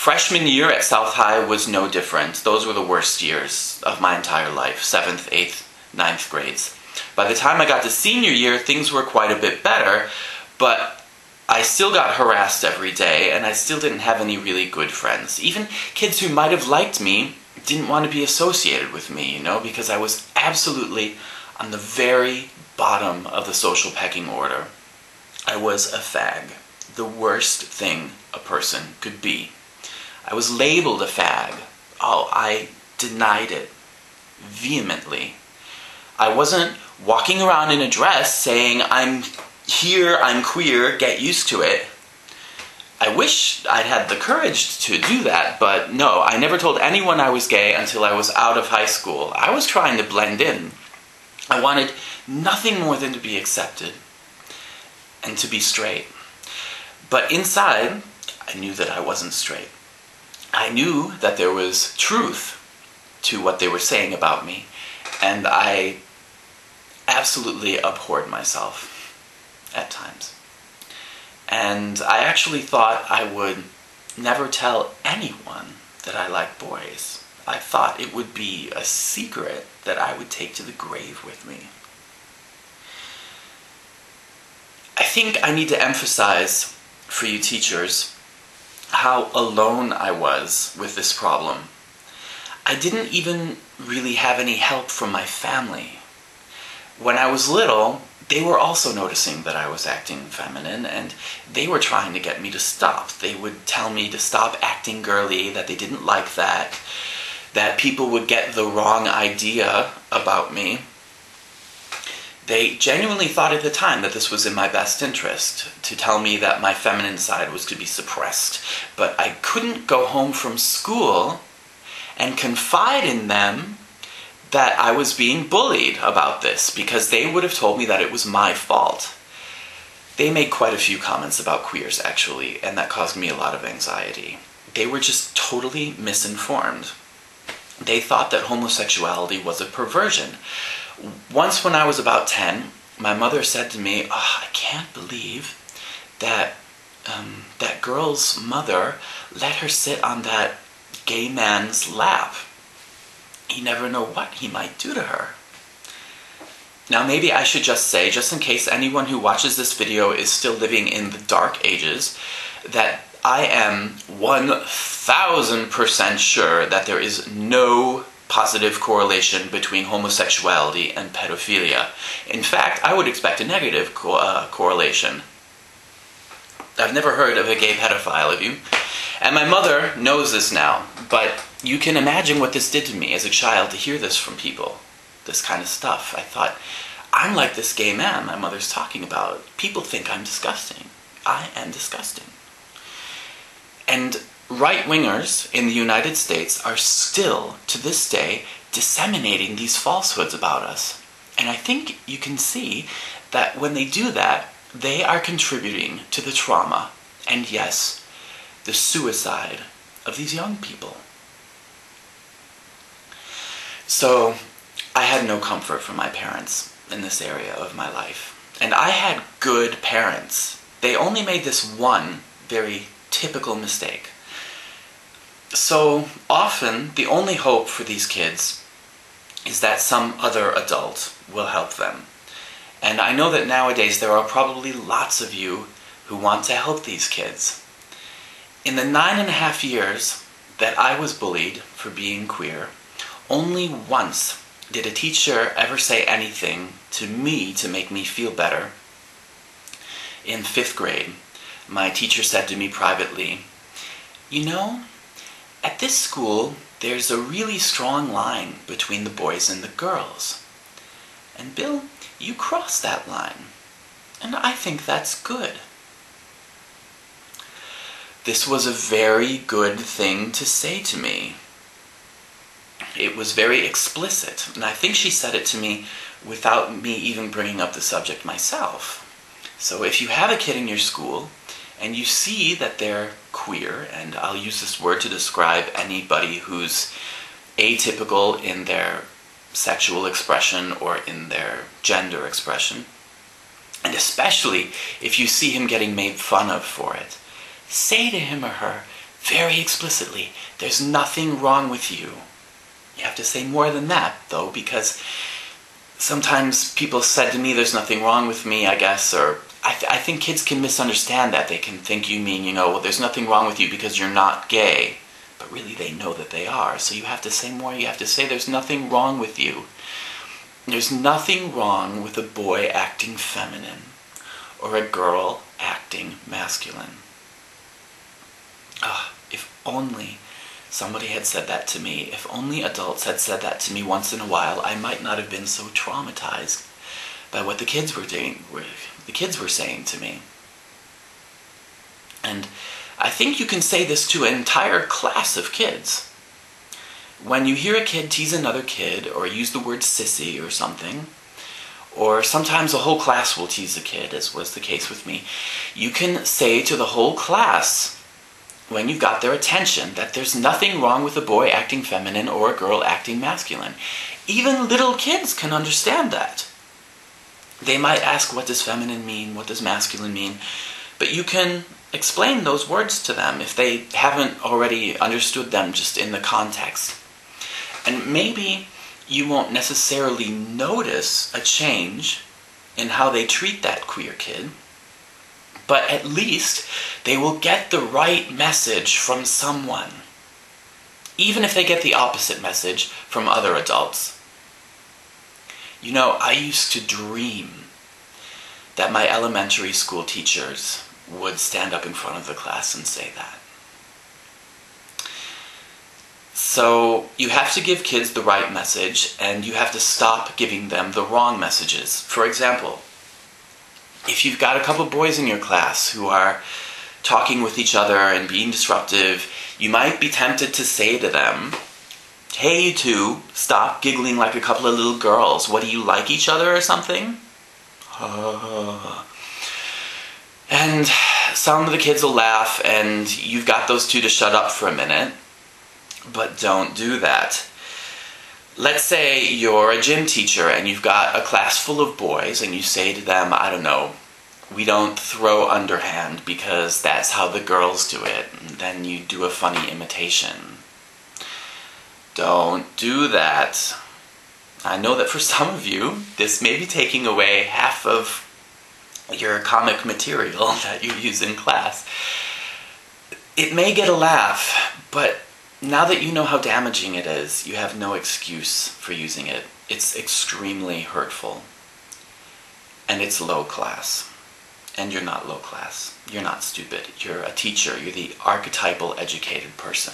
Freshman year at South High was no different. Those were the worst years of my entire life, 7th, 8th, 9th grades. By the time I got to senior year, things were quite a bit better, but I still got harassed every day, and I still didn't have any really good friends. Even kids who might have liked me didn't want to be associated with me, because I was absolutely on the very bottom of the social pecking order. I was a fag, the worst thing a person could be. I was labeled a fag. Oh, I denied it vehemently. I wasn't walking around in a dress saying, I'm here, I'm queer, get used to it. I wish I'd had the courage to do that, but no, I never told anyone I was gay until I was out of high school. I was trying to blend in. I wanted nothing more than to be accepted and to be straight. But inside, I knew that I wasn't straight. I knew that there was truth to what they were saying about me, and I absolutely abhorred myself at times. And I actually thought I would never tell anyone that I liked boys. I thought it would be a secret that I would take to the grave with me. I think I need to emphasize for you teachers how alone I was with this problem. I didn't even really have any help from my family. When I was little, they were also noticing that I was acting feminine, and they were trying to get me to stop. They would tell me to stop acting girly, that they didn't like that people would get the wrong idea about me. They genuinely thought at the time that this was in my best interest, to tell me that my feminine side was to be suppressed. But I couldn't go home from school and confide in them that I was being bullied about this, because they would have told me that it was my fault. They made quite a few comments about queers, actually, and that caused me a lot of anxiety. They were just totally misinformed. They thought that homosexuality was a perversion. Once when I was about 10, my mother said to me, I can't believe that that girl's mother let her sit on that gay man's lap. You never know what he might do to her. Now maybe I should just say, just in case anyone who watches this video is still living in the dark ages, that I am 1000% sure that there is no positive correlation between homosexuality and pedophilia. In fact, I would expect a negative correlation. I've never heard of a gay pedophile, have you? And my mother knows this now, but you can imagine what this did to me as a child to hear this from people, this kind of stuff. I thought, I'm like this gay man my mother's talking about. People think I'm disgusting. I am disgusting. And right-wingers in the United States are still, to this day, disseminating these falsehoods about us. And I think you can see that when they do that, they are contributing to the trauma, and yes, the suicide of these young people. So, I had no comfort from my parents in this area of my life. And I had good parents. They only made this one very typical mistake. So often, the only hope for these kids is that some other adult will help them. And I know that nowadays there are probably lots of you who want to help these kids. In the 9.5 years that I was bullied for being queer, only once did a teacher ever say anything to me to make me feel better. In 5th grade, my teacher said to me privately, at this school, there's a really strong line between the boys and the girls. And Bill, you cross that line. And I think that's good. This was a very good thing to say to me. It was very explicit, and I think she said it to me without me even bringing up the subject myself. So if you have a kid in your school, and you see that they're queer, and I'll use this word to describe anybody who's atypical in their sexual expression or in their gender expression, and especially if you see him getting made fun of for it, say to him or her, very explicitly, there's nothing wrong with you. You have to say more than that, though, because sometimes people said to me, there's nothing wrong with me, I guess, or I think kids can misunderstand that. They can think you mean, well, there's nothing wrong with you because you're not gay. But really, they know that they are. So you have to say more. You have to say there's nothing wrong with you. There's nothing wrong with a boy acting feminine or a girl acting masculine. If only somebody had said that to me. If only adults had said that to me once in a while, I might not have been so traumatized by what the kids were doing, the kids were saying to me. And I think you can say this to an entire class of kids. When you hear a kid tease another kid, or use the word sissy or something, or sometimes a whole class will tease a kid, as was the case with me, you can say to the whole class, when you've got their attention, that there's nothing wrong with a boy acting feminine or a girl acting masculine. Even little kids can understand that. They might ask, what does feminine mean? What does masculine mean? But you can explain those words to them if they haven't already understood them just in the context. And maybe you won't necessarily notice a change in how they treat that queer kid, but at least they will get the right message from someone, even if they get the opposite message from other adults. I used to dream that my elementary school teachers would stand up in front of the class and say that. So you have to give kids the right message, and you have to stop giving them the wrong messages. For example, if you've got a couple boys in your class who are talking with each other and being disruptive, you might be tempted to say to them, hey, you two, stop giggling like a couple of little girls. What, do you like each other or something? And some of the kids will laugh, and you've got those two to shut up for a minute. But don't do that. Let's say you're a gym teacher and you've got a class full of boys, and you say to them, I don't know, we don't throw underhand because that's how the girls do it. And then you do a funny imitation. Don't do that. I know that for some of you, this may be taking away half of your comic material that you use in class. It may get a laugh, but now that you know how damaging it is, you have no excuse for using it. It's extremely hurtful. And it's low class. And you're not low class. You're not stupid. You're a teacher. You're the archetypal educated person.